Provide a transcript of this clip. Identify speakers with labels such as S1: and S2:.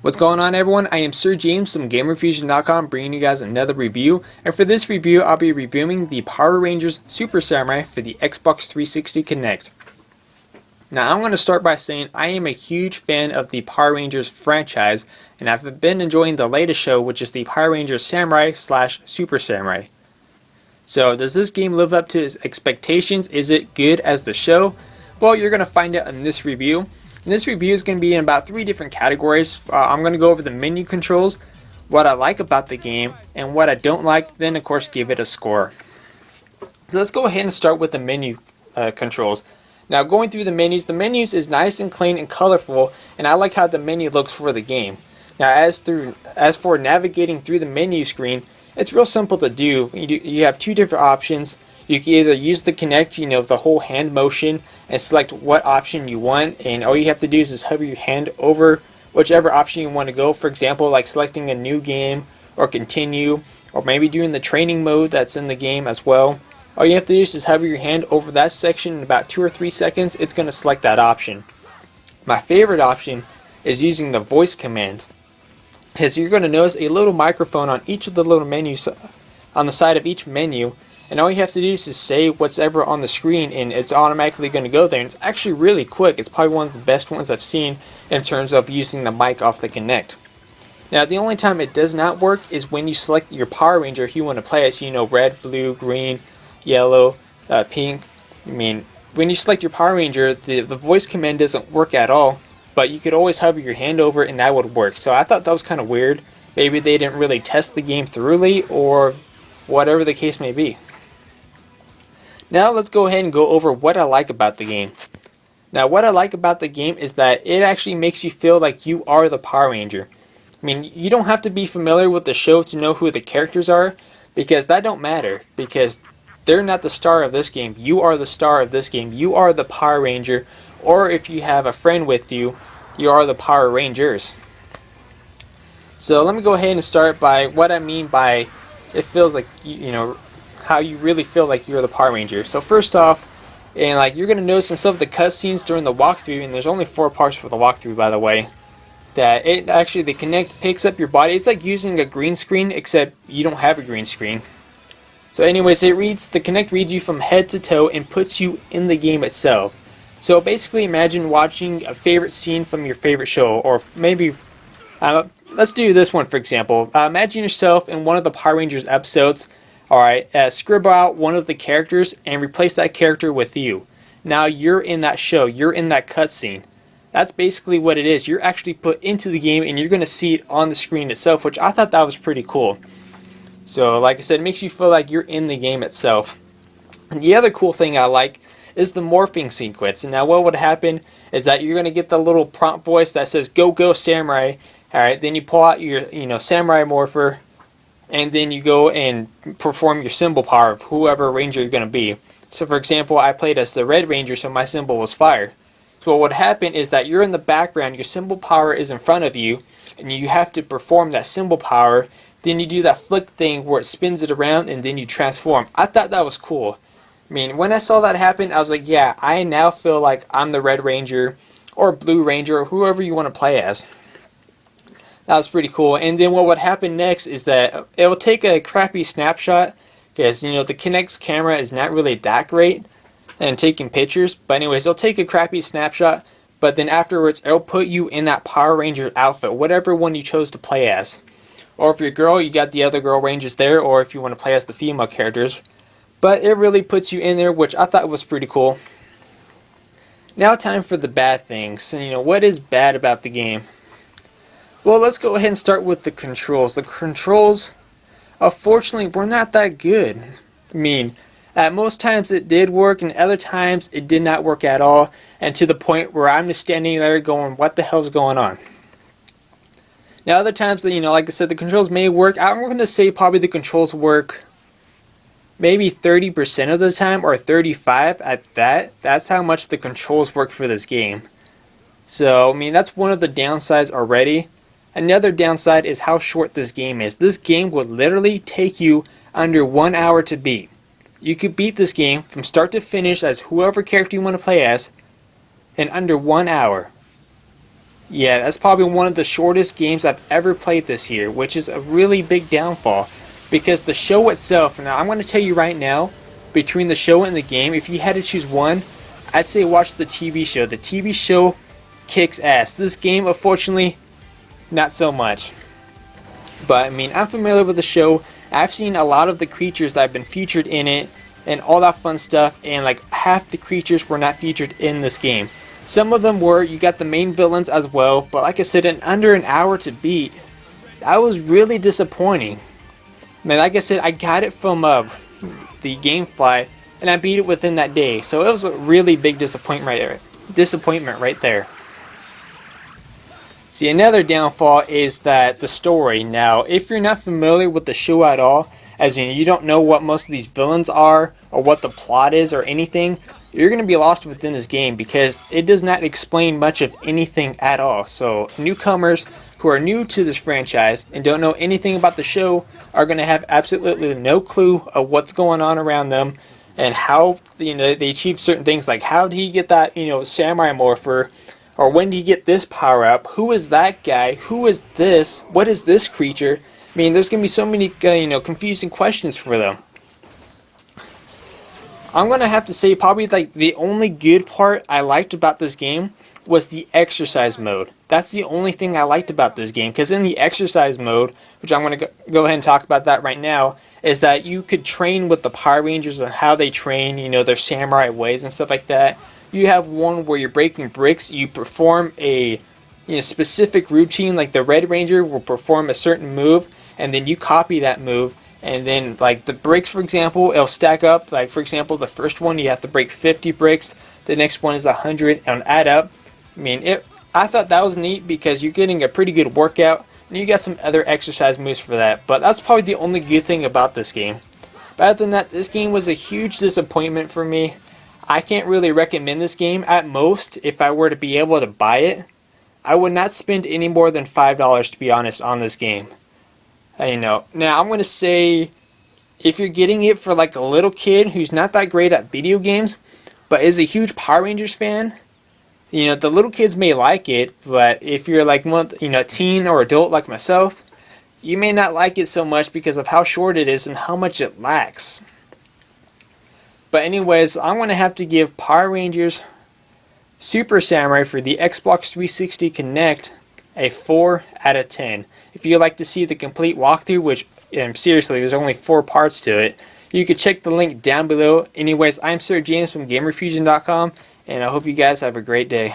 S1: What's going on, everyone? I am Sir James from Gamerfuzion.com, bringing you guys another review. And for this review, I'll be reviewing the Power Rangers Super Samurai for the Xbox 360 Kinect. Now, I'm going to start by saying I am a huge fan of the Power Rangers franchise, and I've been enjoying the latest show, which is the Power Rangers Samurai / Super Samurai. So, does this game live up to its expectations? Is it good as the show? Well, you're going to find out in this review. And this review is going to be in about 3 different categories. I'm going to go over the menu controls, what I like about the game, and what I don't like, then of course give it a score. So let's go ahead and start with the menu controls. Now, going through the menus is nice and clean and colorful, and I like how the menu looks for the game. Now, as for navigating through the menu screen, it's real simple to do. You have 2 different options. You can either use the Kinect, the whole hand motion, and select what option you want, and all you have to do is just hover your hand over whichever option you want to go. For example, like selecting a new game, or continue, or maybe doing the training mode that's in the game as well. All you have to do is just hover your hand over that section in about 2 or 3 seconds. It's going to select that option. My favorite option is using the voice command, because you're going to notice a little microphone on each of the little menus on the side of each menu. And all you have to do is just say whatever on the screen, and it's automatically going to go there. And it's actually really quick. It's probably one of the best ones I've seen in terms of using the mic off the Kinect. Now, the only time it does not work is when you select your Power Ranger who you want to play as. Red, blue, green, yellow, pink. When you select your Power Ranger, the voice command doesn't work at all. But you could always hover your hand over and that would work. So I thought that was kind of weird. Maybe they didn't really test the game thoroughly, or whatever the case may be. Now let's go ahead and go over what I like about the game. Now, what I like about the game is that it actually makes you feel like you are the Power Ranger. You don't have to be familiar with the show to know who the characters are, because that don't matter, because they're not the star of this game. You are the star of this game. You are the Power Ranger, or if you have a friend with you, you are the Power Rangers. So let me go ahead and start by what I mean by it feels like, how you really feel like you're the Power Ranger. So first off, and you're gonna notice in some of the cutscenes during the walkthrough, and there's only 4 parts for the walkthrough, by the way, that the Kinect picks up your body. It's like using a green screen, except you don't have a green screen. So anyways, the Kinect reads you from head to toe and puts you in the game itself. So basically, imagine watching a favorite scene from your favorite show, or maybe let's do this one for example. Imagine yourself in one of the Power Rangers episodes. Alright, scribble out one of the characters and replace that character with you. Now you're in that show, you're in that cutscene. That's basically what it is. You're actually put into the game and you're going to see it on the screen itself, which I thought that was pretty cool. So like I said, it makes you feel like you're in the game itself. And the other cool thing I like is the morphing sequence. And now what would happen is that you're going to get the little prompt voice that says, "Go, go, Samurai." Alright, then you pull out your Samurai Morpher, and then you go and perform your symbol power of whoever ranger you're going to be. So for example, I played as the Red Ranger, so my symbol was fire. So what would happen is that you're in the background, your symbol power is in front of you, and you have to perform that symbol power. Then you do that flick thing where it spins it around and then you transform. I thought that was cool. When I saw that happen, I was like, yeah, I now feel like I'm the Red Ranger or Blue Ranger or whoever you want to play as. That was pretty cool. And then what would happen next is that it will take a crappy snapshot, because the Kinect's camera is not really that great and taking pictures. But anyways, it'll take a crappy snapshot, but then afterwards it'll put you in that Power Ranger outfit, whatever one you chose to play as. Or if you're a girl, you got the other girl Rangers there, or if you want to play as the female characters. But it really puts you in there, which I thought was pretty cool. Now time for the bad things. And what is bad about the game? Well, let's go ahead and start with the controls. The controls, unfortunately, were not that good. At most times it did work, and other times it did not work at all, and to the point where I'm just standing there going, what the hell's going on? Now, other times, like I said, the controls may work. I'm going to say probably the controls work maybe 30% of the time, or 35% at that. That's how much the controls work for this game. So, that's one of the downsides already. Another downside is how short this game is. This game would literally take you under 1 hour to beat. You could beat this game from start to finish as whoever character you want to play as in under 1 hour. Yeah, that's probably one of the shortest games I've ever played this year, which is a really big downfall. Because the show itself, now I'm going to tell you right now, between the show and the game, if you had to choose one, I'd say watch the TV show. The TV show kicks ass. This game, unfortunately, not so much. But I mean, I'm familiar with the show. I've seen a lot of the creatures that have been featured in it and all that fun stuff, and like half the creatures were not featured in this game. Some of them were. You got the main villains as well, but like I said, in under an hour to beat, that was really disappointing. Man, like I said, I got it from the GameFly, and I beat it within that day. So it was a really big disappointment right there. See, another downfall is that the story. Now, if you're not familiar with the show at all, as in you don't know what most of these villains are, or what the plot is, or anything, you're going to be lost within this game because it does not explain much of anything at all. So, newcomers who are new to this franchise and don't know anything about the show are going to have absolutely no clue of what's going on around them and how they achieve certain things, like how did he get that samurai morpher, or when did he get this power up, who is that guy, who is this, what is this creature. I mean, there's going to be so many confusing questions for them. I'm going to have to say probably like the only good part I liked about this game was the exercise mode. That's the only thing I liked about this game, because in the exercise mode, which I'm going to go ahead and talk about that right now, is that you could train with the Power Rangers and how they train, their samurai ways and stuff like that. You have one where you're breaking bricks, you perform a specific routine, like the Red Ranger will perform a certain move, and then you copy that move, and then like the bricks, for example, it'll stack up. Like for example, the first one you have to break 50 bricks, the next one is 100, and add up. I mean, I thought that was neat because you're getting a pretty good workout, and you got some other exercise moves for that. But that's probably the only good thing about this game. But other than that, this game was a huge disappointment for me. I can't really recommend this game. At most, if I were to be able to buy it, I would not spend any more than $5, to be honest, on this game. Now I'm going to say, if you're getting it for like a little kid who's not that great at video games, but is a huge Power Rangers fan, the little kids may like it, but if you're like a teen or adult like myself, you may not like it so much because of how short it is and how much it lacks. But anyways, I'm going to have to give Power Rangers Super Samurai for the Xbox 360 Connect a 4 out of 10. If you'd like to see the complete walkthrough, which seriously, there's only 4 parts to it, you can check the link down below. Anyways, I'm Sir James from Gamerfuzion.com, and I hope you guys have a great day.